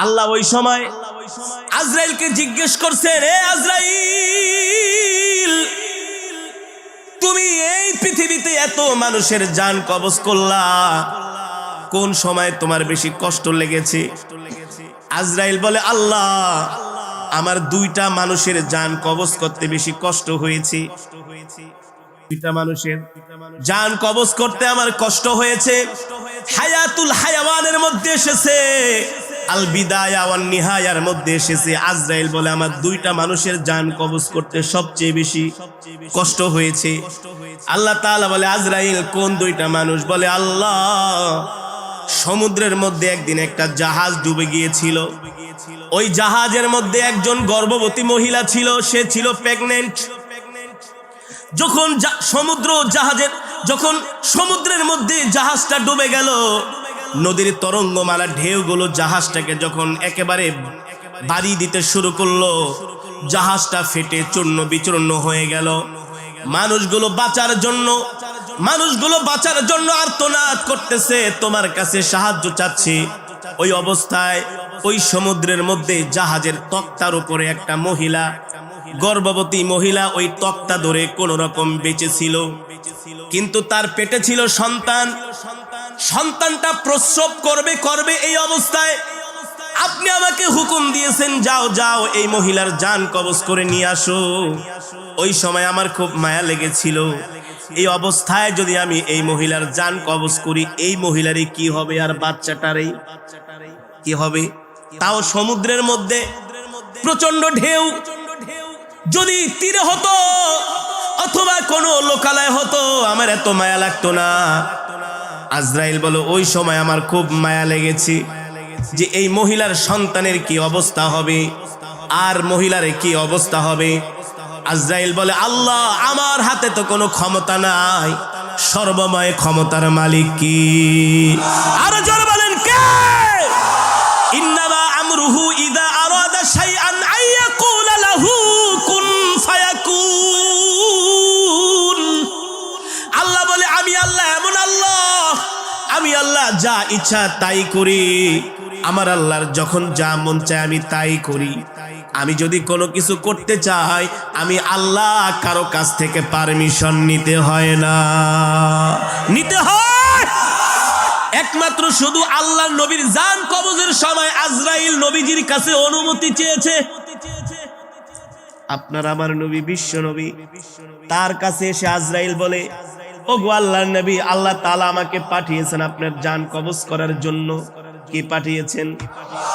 আল্লাহ ওই সময় আজরাইলকে জিজ্ঞেস করছেন, হে আজরাইল, তুমি এই পৃথিবীতে এত মানুষের জান কবজ করলা, কোন সময় তোমার বেশি কষ্ট লেগেছে? আজরাইল বলে, আল্লাহ, আমার দুইটা মানুষের জান কবজ করতে বেশি কষ্ট হয়েছে। দুইটা মানুষের জান কবজ করতে আমার কষ্ট হয়েছে। হায়াতুল হায়াওয়ানের মধ্যে এসেছে, আল বিদায়া ওয়ান নিহায়ার মধ্যে এসেছে। আজরাইল বলে, আমার দুইটা মানুষের জান কবজ করতে সবচেয়ে বেশি কষ্ট হয়েছে। আল্লাহ তাআলা বলে, আজরাইল, কোন দুইটা মানুষ? বলে, আল্লাহ, সমুদ্রের মধ্যে একদিন একটা জাহাজ ডুবে গিয়েছিল। ওই জাহাজের মধ্যে একজন গর্ভবতী মহিলা ছিল, সে ছিল প্রেগন্যান্ট। যখন সমুদ্রের মধ্যে জাহাজটা ডুবে গেল, নদীর তরঙ্গমালা ঢেউগুলো জাহাজটাকে যখন একেবারে বাড়ি দিতে শুরু করলো, জাহাজটা ফেটে চূর্ণ বিচূর্ণ হয়ে গেল। মানুষগুলো বাঁচার জন্য আর্তনাদ করতেছে, তোমার কাছে সাহায্য চাচ্ছে। ওই অবস্থায় ওই সমুদ্রের মধ্যে জাহাজের তক্তার উপরে একটা মহিলা, গর্ভবতী মহিলা, ওই তক্তা ধরে কোন রকম বেঁচে ছিল। কিন্তু তার পেটে ছিল সন্তান। সন্তানটা প্রসব করবে। এই অবস্থায় আপনি আমাকে হুকুম দিয়েছেন, যাও এই মহিলার জান কবজ করে নিয়ে আসো। ওই সময় আমার খুব মায়া লেগেছিল, এই অবস্থায় যদি আমি এই মহিলার জান কবজ করি, এই মহিলারই কি হবে আর বাচ্চাটারই কি হবে? তাও সমুদ্রের মধ্যে প্রচন্ড ঢেউ। যদি তীরে হতো অথবা কোনো লোকালয় হতো, আমার এত মায়া লাগতো না। আজরাইল বলে, ওই সময় আমার খুব মায়া লেগেছে যে এই মহিলার সন্তানের কি অবস্থা হবে আর মহিলার কি অবস্থা হবে। আজরাইল বলে, আল্লাহ, আমার হাতে তো কোনো ক্ষমতা নাই, সর্বময় ক্ষমতার মালিক কি? আরো জোরে বলেন, কে? ইন্নামা আমরুহু ইযা আরাদা শাইআন আইয়াকুলা লাহু কুন ফায়াকুন। আল্লাহ বলে, আমি আল্লাহ এমন আল্লাহ, আমি আল্লাহ যা ইচ্ছা তাই করি। আমার আল্লাহর যখন যা মন চায় আমি তাই করি। আমি যদি কোনো কিছু করতে চাই, আমি আল্লাহ কারো কাছ থেকে পারমিশন নিতে হয় না, নিতে হয় একমাত্র শুধু আল্লাহর নবীর জান কবজের সময় আজরাইল নবীজির কাছে অনুমতি চেয়েছে। আপনার আমার নবী, বিশ্ব নবী, তার কাছে এসে আজরাইল বলে, ওগো আল্লাহর নবী, আল্লাহ তাআলা আমাকে পাঠিয়েছেন আপনার জান কবজ করার জন্য। কি পাঠিয়েছেন?